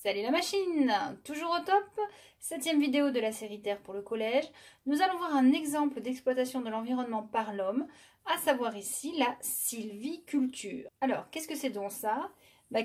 Salut la machine! Toujours au top? 7e vidéo de la série Terre pour le collège. Nous allons voir un exemple d'exploitation de l'environnement par l'homme, à savoir ici la sylviculture. Alors, qu'est-ce que c'est donc ça?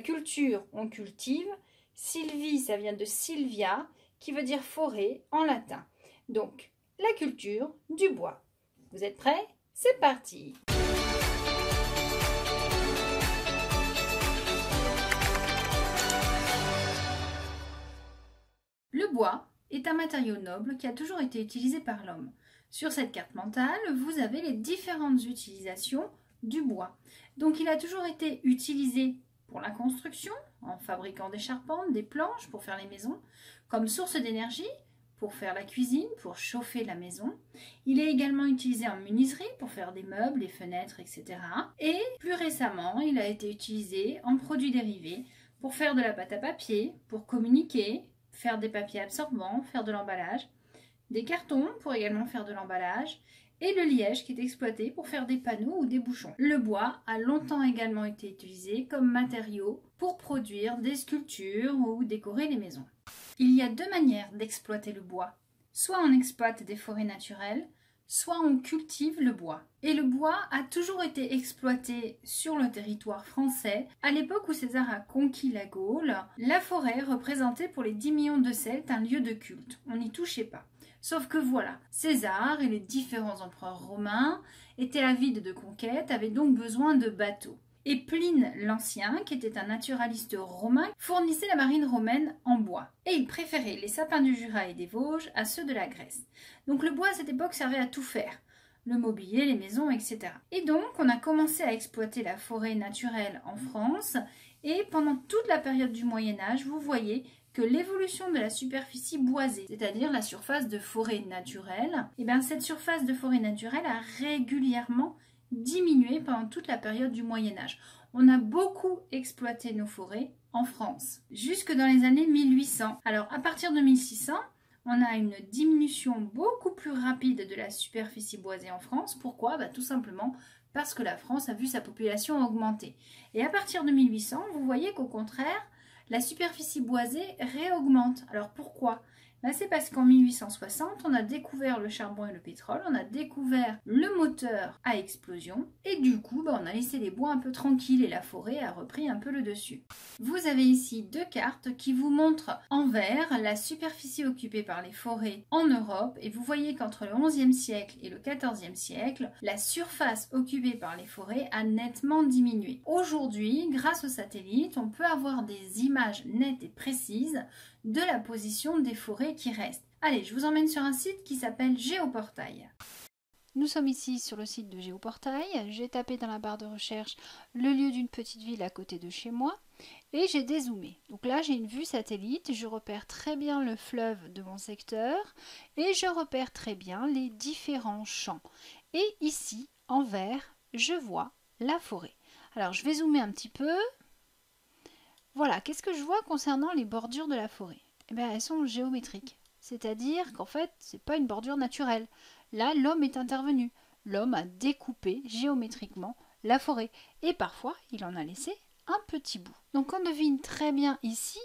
Culture, on cultive. Sylvie, ça vient de Sylvia, qui veut dire forêt en latin. Donc, la culture du bois. Vous êtes prêts? C'est parti! Le bois est un matériau noble qui a toujours été utilisé par l'homme. Sur cette carte mentale, vous avez les différentes utilisations du bois. Donc il a toujours été utilisé pour la construction, en fabriquant des charpentes, des planches pour faire les maisons, comme source d'énergie, pour faire la cuisine, pour chauffer la maison. Il est également utilisé en menuiserie pour faire des meubles, des fenêtres, etc. Et plus récemment, il a été utilisé en produits dérivés pour faire de la pâte à papier, pour communiquer, faire des papiers absorbants, faire de l'emballage, des cartons pour également faire de l'emballage, et le liège qui est exploité pour faire des panneaux ou des bouchons. Le bois a longtemps également été utilisé comme matériau pour produire des sculptures ou décorer les maisons. Il y a deux manières d'exploiter le bois. Soit on exploite des forêts naturelles, soit on cultive le bois. Et le bois a toujours été exploité sur le territoire français. À l'époque où César a conquis la Gaule, la forêt représentait pour les 10 millions de Celtes un lieu de culte. On n'y touchait pas. Sauf que voilà, César et les différents empereurs romains étaient avides de conquête, avaient donc besoin de bateaux. Et Pline l'Ancien, qui était un naturaliste romain, fournissait la marine romaine en bois. Et il préférait les sapins du Jura et des Vosges à ceux de la Grèce. Donc le bois à cette époque servait à tout faire. Le mobilier, les maisons, etc. Et donc on a commencé à exploiter la forêt naturelle en France. Et pendant toute la période du Moyen-Âge, vous voyez que l'évolution de la superficie boisée, c'est-à-dire la surface de forêt naturelle, cette surface de forêt naturelle a régulièrement diminué pendant toute la période du Moyen-Âge. On a beaucoup exploité nos forêts en France, jusque dans les années 1800. Alors à partir de 1600, on a une diminution beaucoup plus rapide de la superficie boisée en France. Pourquoi? Tout simplement parce que la France a vu sa population augmenter. Et à partir de 1800, vous voyez qu'au contraire, la superficie boisée réaugmente. Alors pourquoi? C'est parce qu'en 1860, on a découvert le charbon et le pétrole, on a découvert le moteur à explosion et du coup, on a laissé les bois un peu tranquilles et la forêt a repris un peu le dessus. Vous avez ici deux cartes qui vous montrent en vert la superficie occupée par les forêts en Europe et vous voyez qu'entre le XIe siècle et le XIVe siècle, la surface occupée par les forêts a nettement diminué. Aujourd'hui, grâce aux satellites, on peut avoir des images nettes et précises de la position des forêts qui restent. Allez, je vous emmène sur un site qui s'appelle Géoportail. Nous sommes ici sur le site de Géoportail. J'ai tapé dans la barre de recherche le lieu d'une petite ville à côté de chez moi et j'ai dézoomé. Donc là, j'ai une vue satellite. Je repère très bien le fleuve de mon secteur et je repère très bien les différents champs. Et ici, en vert, je vois la forêt. Alors, je vais zoomer un petit peu. Voilà, qu'est-ce que je vois concernant les bordures de la forêt? Elles sont géométriques, c'est-à-dire qu'en fait, ce n'est pas une bordure naturelle. Là, l'homme est intervenu. L'homme a découpé géométriquement la forêt. Et parfois, il en a laissé un petit bout. Donc on devine très bien ici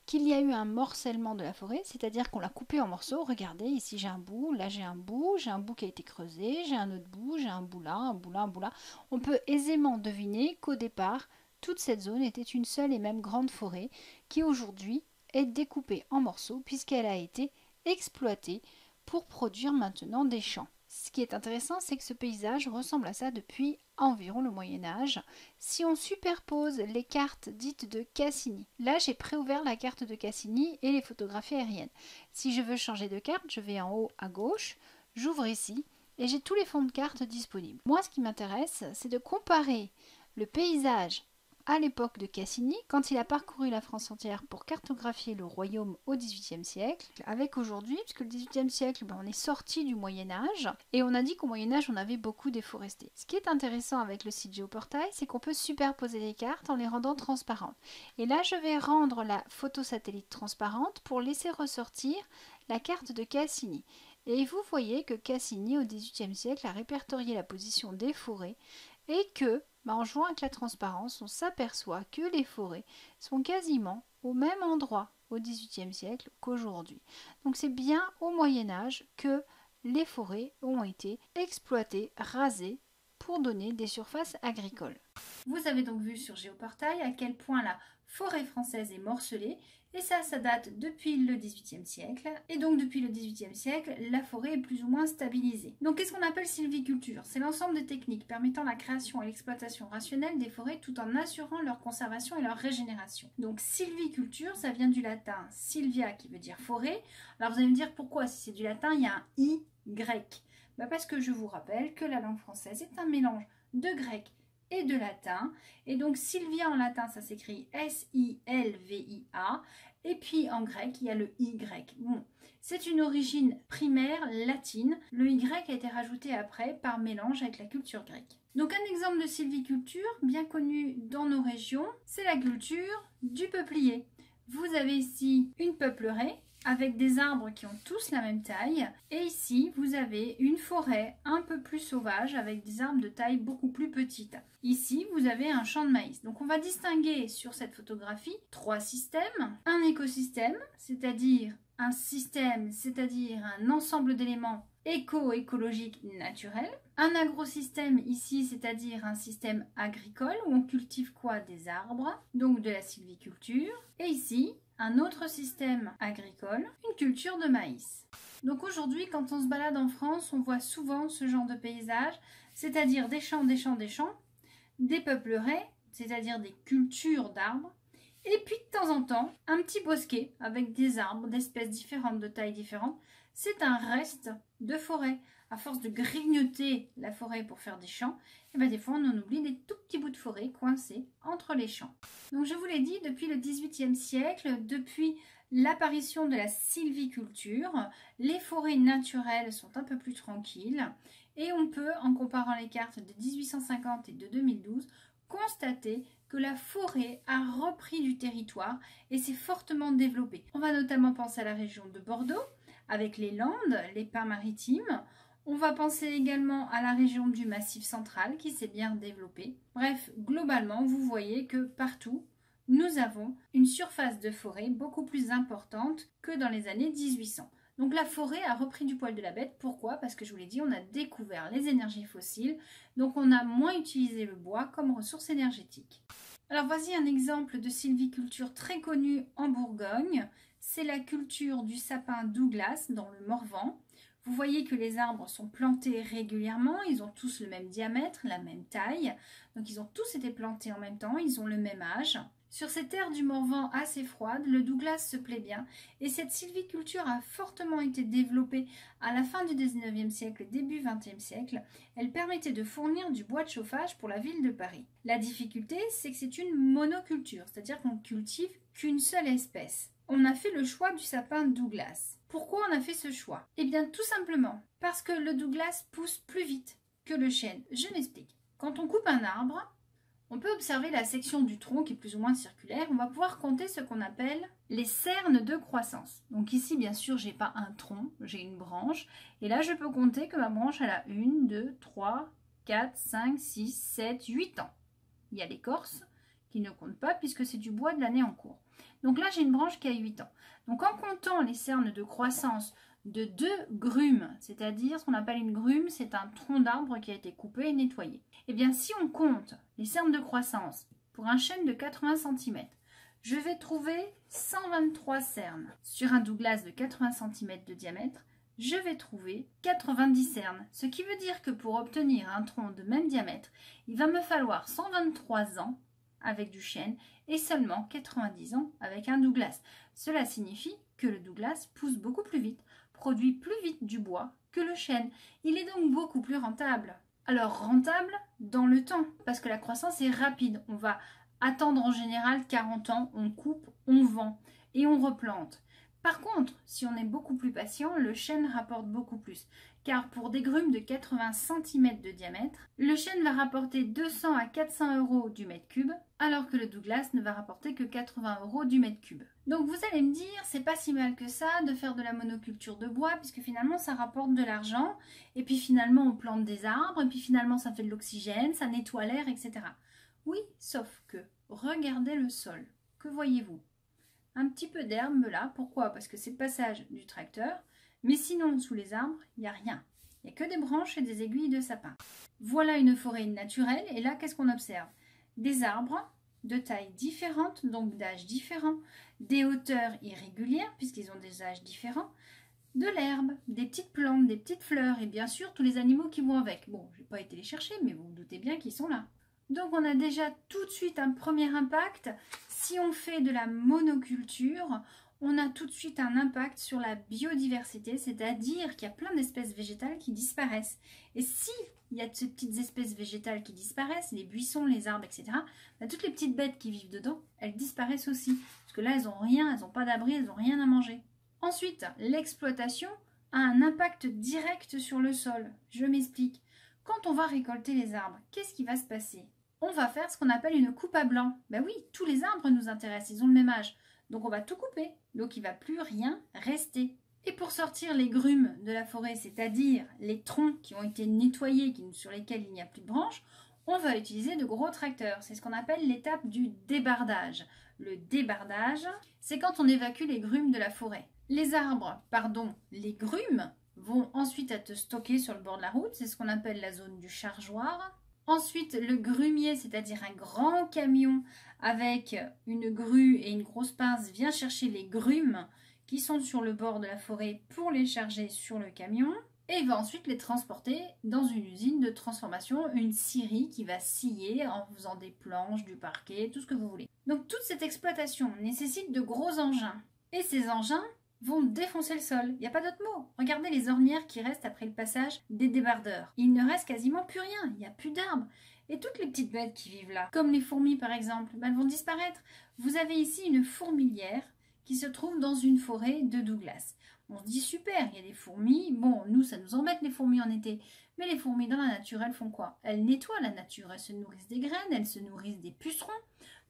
qu'il y a eu un morcellement de la forêt, c'est-à-dire qu'on l'a coupé en morceaux. Regardez, ici j'ai un bout, là j'ai un bout qui a été creusé, j'ai un autre bout, j'ai un bout là, un bout là, un bout là. On peut aisément deviner qu'au départ, toute cette zone était une seule et même grande forêt qui aujourd'hui est découpée en morceaux puisqu'elle a été exploitée pour produire maintenant des champs. Ce qui est intéressant, c'est que ce paysage ressemble à ça depuis environ le Moyen-Âge. Si on superpose les cartes dites de Cassini, là j'ai préouvert la carte de Cassini et les photographies aériennes. Si je veux changer de carte, je vais en haut à gauche, j'ouvre ici et j'ai tous les fonds de carte disponibles. Moi, ce qui m'intéresse, c'est de comparer le paysage à l'époque de Cassini, quand il a parcouru la France entière pour cartographier le royaume au XVIIIe siècle, avec aujourd'hui, puisque le XVIIIe siècle, on est sorti du Moyen-Âge, et on a dit qu'au Moyen-Âge, on avait beaucoup déforesté. Ce qui est intéressant avec le site Géoportail, c'est qu'on peut superposer les cartes en les rendant transparentes. Et là, je vais rendre la photo satellite transparente pour laisser ressortir la carte de Cassini. Et vous voyez que Cassini, au XVIIIe siècle, a répertorié la position des forêts et que, en jouant avec la transparence, on s'aperçoit que les forêts sont quasiment au même endroit au XVIIIe siècle qu'aujourd'hui. Donc c'est bien au Moyen-Âge que les forêts ont été exploitées, rasées pour donner des surfaces agricoles. Vous avez donc vu sur Géoportail à quel point la forêt française est morcelée, et ça date depuis le XVIIIe siècle. Et donc depuis le XVIIIe siècle, la forêt est plus ou moins stabilisée. Donc qu'est-ce qu'on appelle sylviculture? C'est l'ensemble de techniques permettant la création et l'exploitation rationnelle des forêts tout en assurant leur conservation et leur régénération. Donc sylviculture, ça vient du latin sylvia qui veut dire forêt. Alors vous allez me dire pourquoi, si c'est du latin, il y a un i grec. Parce que je vous rappelle que la langue française est un mélange de grec et de latin, et donc sylvia en latin ça s'écrit S-I-L-V-I-A, et puis en grec il y a le Y. Bon, c'est une origine primaire latine, le Y a été rajouté après par mélange avec la culture grecque. Donc un exemple de sylviculture bien connu dans nos régions, c'est la culture du peuplier. Vous avez ici une peupleraie avec des arbres qui ont tous la même taille. Et ici, vous avez une forêt un peu plus sauvage avec des arbres de taille beaucoup plus petite. Ici, vous avez un champ de maïs. Donc on va distinguer sur cette photographie 3 systèmes. Un écosystème, c'est-à-dire un système, c'est-à-dire un ensemble d'éléments écologiques naturels. Un agrosystème ici, c'est-à-dire un système agricole où on cultive quoi? Des arbres, donc de la sylviculture. Et ici, un autre système agricole, une culture de maïs. Donc aujourd'hui, quand on se balade en France, on voit souvent ce genre de paysage, c'est-à-dire des champs, des peupleraies, c'est-à-dire des cultures d'arbres, et puis de temps en temps, un petit bosquet avec des arbres d'espèces différentes, de tailles différentes. C'est un reste de forêt. À force de grignoter la forêt pour faire des champs, et des fois on en oublie des tout petits bouts de forêt coincés entre les champs. Donc je vous l'ai dit, depuis le XVIIIe siècle, depuis l'apparition de la sylviculture, les forêts naturelles sont un peu plus tranquilles et on peut, en comparant les cartes de 1850 et de 2012, constater que la forêt a repris du territoire et s'est fortement développée. On va notamment penser à la région de Bordeaux, avec les Landes, les pins maritimes. On va penser également à la région du Massif central qui s'est bien développée. Bref, globalement, vous voyez que partout, nous avons une surface de forêt beaucoup plus importante que dans les années 1800. Donc la forêt a repris du poil de la bête. Pourquoi? Parce que je vous l'ai dit, on a découvert les énergies fossiles, donc on a moins utilisé le bois comme ressource énergétique. Alors voici un exemple de sylviculture très connue en Bourgogne. C'est la culture du sapin Douglas dans le Morvan. Vous voyez que les arbres sont plantés régulièrement, ils ont tous le même diamètre, la même taille. Donc ils ont tous été plantés en même temps, ils ont le même âge. Sur ces terres du Morvan assez froides, le Douglas se plaît bien et cette sylviculture a fortement été développée à la fin du 19e siècle, début 20e siècle. Elle permettait de fournir du bois de chauffage pour la ville de Paris. La difficulté, c'est que c'est une monoculture, c'est-à-dire qu'on ne cultive qu'une seule espèce. On a fait le choix du sapin Douglas. Pourquoi on a fait ce choix? Eh bien tout simplement parce que le Douglas pousse plus vite que le chêne. Je m'explique. Quand on coupe un arbre, on peut observer la section du tronc qui est plus ou moins circulaire. On va pouvoir compter ce qu'on appelle les cernes de croissance. Donc ici, bien sûr, j'ai pas un tronc, j'ai une branche. Et là, je peux compter que ma branche, elle a 1, 2, 3, 4, 5, 6, 7, 8 ans. Il y a l'écorce qui ne compte pas puisque c'est du bois de l'année en cours. Donc là, j'ai une branche qui a 8 ans. Donc en comptant les cernes de croissance de 2 grumes, c'est-à-dire ce qu'on appelle une grume, c'est un tronc d'arbre qui a été coupé et nettoyé. Eh bien, si on compte les cernes de croissance pour un chêne de 80 cm, je vais trouver 123 cernes. Sur un Douglas de 80 cm de diamètre, je vais trouver 90 cernes. Ce qui veut dire que pour obtenir un tronc de même diamètre, il va me falloir 123 ans avec du chêne et seulement 90 ans avec un Douglas. Cela signifie que le Douglas pousse beaucoup plus vite, produit plus vite du bois que le chêne. Il est donc beaucoup plus rentable. Alors rentable dans le temps, parce que la croissance est rapide. On va attendre en général 40 ans, on coupe, on vend et on replante. Par contre, si on est beaucoup plus patient, le chêne rapporte beaucoup plus. Car pour des grumes de 80 cm de diamètre, le chêne va rapporter 200 à 400 € du mètre cube, alors que le Douglas ne va rapporter que 80 € du mètre cube. Donc vous allez me dire, c'est pas si mal que ça de faire de la monoculture de bois, puisque finalement ça rapporte de l'argent, et puis finalement on plante des arbres, et puis finalement ça fait de l'oxygène, ça nettoie l'air, etc. Oui, sauf que, regardez le sol. Que voyez-vous? Un petit peu d'herbe là, pourquoi? Parce que c'est le passage du tracteur, mais sinon sous les arbres, il n'y a rien. Il n'y a que des branches et des aiguilles de sapin. Voilà une forêt naturelle, et là qu'est-ce qu'on observe? Des arbres de tailles différentes, donc d'âges différents, des hauteurs irrégulières, puisqu'ils ont des âges différents, de l'herbe, des petites plantes, des petites fleurs, et bien sûr tous les animaux qui vont avec. Bon, je n'ai pas été les chercher, mais vous vous doutez bien qu'ils sont là. Donc on a déjà tout de suite un premier impact. Si on fait de la monoculture, on a tout de suite un impact sur la biodiversité, c'est-à-dire qu'il y a plein d'espèces végétales qui disparaissent. Et si il y a de ces petites espèces végétales qui disparaissent, les buissons, les arbres, etc., bah, toutes les petites bêtes qui vivent dedans, elles disparaissent aussi. Parce que là, elles n'ont rien, elles n'ont pas d'abri, elles n'ont rien à manger. Ensuite, l'exploitation a un impact direct sur le sol. Je m'explique. Quand on va récolter les arbres, qu'est-ce qui va se passer? On va faire ce qu'on appelle une coupe à blanc. Ben oui, tous les arbres nous intéressent, ils ont le même âge. Donc on va tout couper, donc il ne va plus rien rester. Et pour sortir les grumes de la forêt, c'est-à-dire les troncs qui ont été nettoyés, sur lesquels il n'y a plus de branches, on va utiliser de gros tracteurs. C'est ce qu'on appelle l'étape du débardage. Le débardage, c'est quand on évacue les grumes de la forêt. Les grumes vont ensuite être stockés sur le bord de la route, c'est ce qu'on appelle la zone du chargeoir. Ensuite, le grumier, c'est-à-dire un grand camion avec une grue et une grosse pince, vient chercher les grumes qui sont sur le bord de la forêt pour les charger sur le camion et va ensuite les transporter dans une usine de transformation, une scierie qui va scier en faisant des planches, du parquet, tout ce que vous voulez. Donc toute cette exploitation nécessite de gros engins et ces engins vont défoncer le sol. Il n'y a pas d'autre mot. Regardez les ornières qui restent après le passage des débardeurs. Il ne reste quasiment plus rien. Il n'y a plus d'arbres. Et toutes les petites bêtes qui vivent là, comme les fourmis par exemple, elles vont disparaître. Vous avez ici une fourmilière qui se trouve dans une forêt de Douglas. On se dit super, il y a des fourmis. Bon, nous, ça nous embête les fourmis en été. Mais les fourmis dans la nature, elles font quoi? Elles nettoient la nature. Elles se nourrissent des graines, elles se nourrissent des pucerons.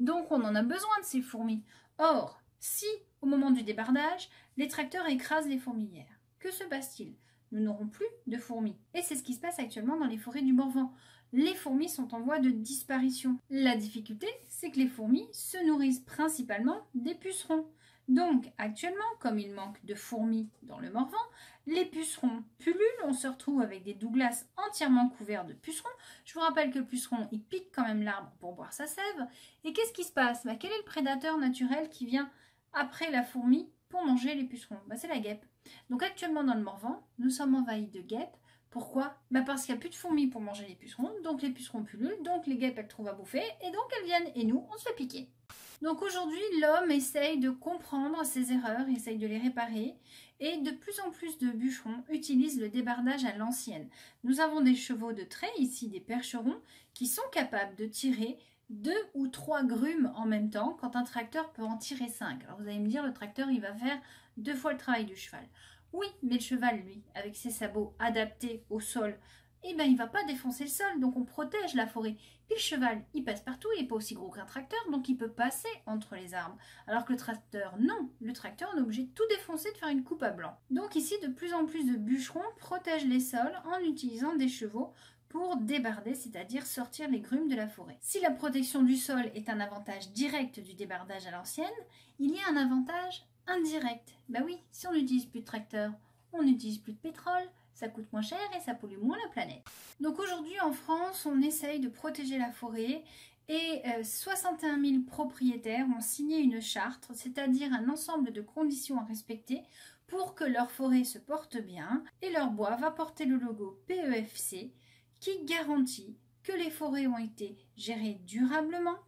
Donc on en a besoin de ces fourmis. Or, si, au moment du débardage, les tracteurs écrasent les fourmilières, que se passe-t-il? Nous n'aurons plus de fourmis. Et c'est ce qui se passe actuellement dans les forêts du Morvan. Les fourmis sont en voie de disparition. La difficulté, c'est que les fourmis se nourrissent principalement des pucerons. Donc, actuellement, comme il manque de fourmis dans le Morvan, les pucerons pullulent, on se retrouve avec des Douglas entièrement couverts de pucerons. Je vous rappelle que le puceron, il pique quand même l'arbre pour boire sa sève. Et qu'est-ce qui se passe? Quel est le prédateur naturel qui vient après la fourmi pour manger les pucerons? C'est la guêpe. Donc actuellement dans le Morvan, nous sommes envahis de guêpes. Pourquoi? Parce qu'il n'y a plus de fourmis pour manger les pucerons, donc les pucerons pullulent, donc les guêpes elles trouvent à bouffer, et donc elles viennent, et nous, on se fait piquer. Donc aujourd'hui, l'homme essaye de comprendre ses erreurs, essaye de les réparer, et de plus en plus de bûcherons utilisent le débardage à l'ancienne. Nous avons des chevaux de trait, ici des percherons, qui sont capables de tirer 2 ou 3 grumes en même temps, quand un tracteur peut en tirer 5. Alors vous allez me dire, le tracteur, il va faire 2 fois le travail du cheval. Oui, mais le cheval, lui, avec ses sabots adaptés au sol, il ne va pas défoncer le sol, donc on protège la forêt. Puis le cheval, il passe partout, il n'est pas aussi gros qu'un tracteur, donc il peut passer entre les arbres. Alors que le tracteur, non. Le tracteur, on est obligé de tout défoncer, de faire une coupe à blanc. Donc ici, de plus en plus de bûcherons protègent les sols en utilisant des chevaux pour débarder, c'est-à-dire sortir les grumes de la forêt. Si la protection du sol est un avantage direct du débardage à l'ancienne, il y a un avantage indirect. Oui, si on n'utilise plus de tracteur, on n'utilise plus de pétrole, ça coûte moins cher et ça pollue moins la planète. Donc aujourd'hui en France, on essaye de protéger la forêt et 61 000 propriétaires ont signé une charte, c'est-à-dire un ensemble de conditions à respecter pour que leur forêt se porte bien, et leur bois va porter le logo PEFC qui garantit que les forêts ont été gérées durablement,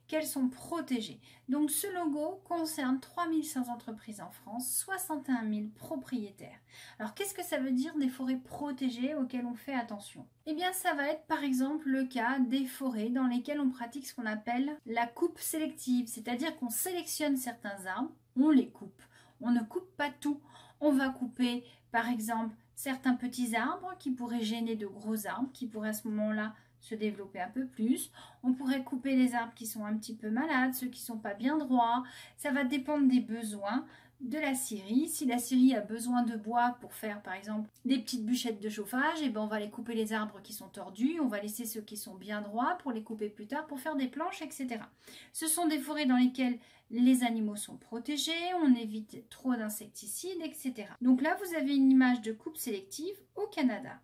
qu'elles sont protégées. Donc ce logo concerne 3500 entreprises en France, 61 000 propriétaires. Alors qu'est-ce que ça veut dire des forêts protégées auxquelles on fait attention? Eh bien ça va être par exemple le cas des forêts dans lesquelles on pratique ce qu'on appelle la coupe sélective, c'est-à-dire qu'on sélectionne certains arbres, on les coupe. on ne coupe pas tout. On va couper par exemple certains petits arbres qui pourraient gêner de gros arbres, qui pourraient à ce moment-là se développer un peu plus. On pourrait couper les arbres qui sont un petit peu malades, ceux qui ne sont pas bien droits. Ça va dépendre des besoins de la scierie. Si la scierie a besoin de bois pour faire par exemple des petites bûchettes de chauffage, et ben on va les couper les arbres qui sont tordus, on va laisser ceux qui sont bien droits pour les couper plus tard pour faire des planches, etc. Ce sont des forêts dans lesquelles les animaux sont protégés, on évite trop d'insecticides, etc. Donc là, vous avez une image de coupe sélective au Canada.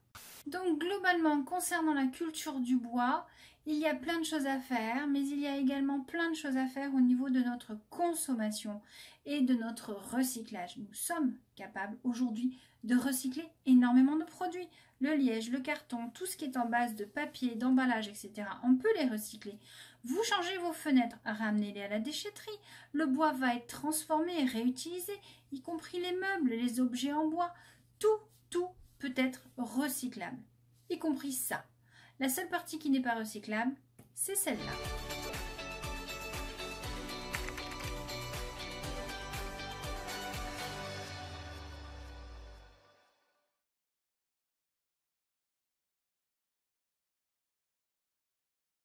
Donc globalement, concernant la culture du bois, il y a plein de choses à faire, mais il y a également plein de choses à faire au niveau de notre consommation et de notre recyclage. Nous sommes capables aujourd'hui de recycler énormément de produits. Le liège, le carton, tout ce qui est en base de papier, d'emballage, etc. On peut les recycler. Vous changez vos fenêtres, ramenez-les à la déchetterie. Le bois va être transformé et réutilisé, y compris les meubles, les objets en bois. Tout peut être recyclable, y compris ça. La seule partie qui n'est pas recyclable, c'est celle-là.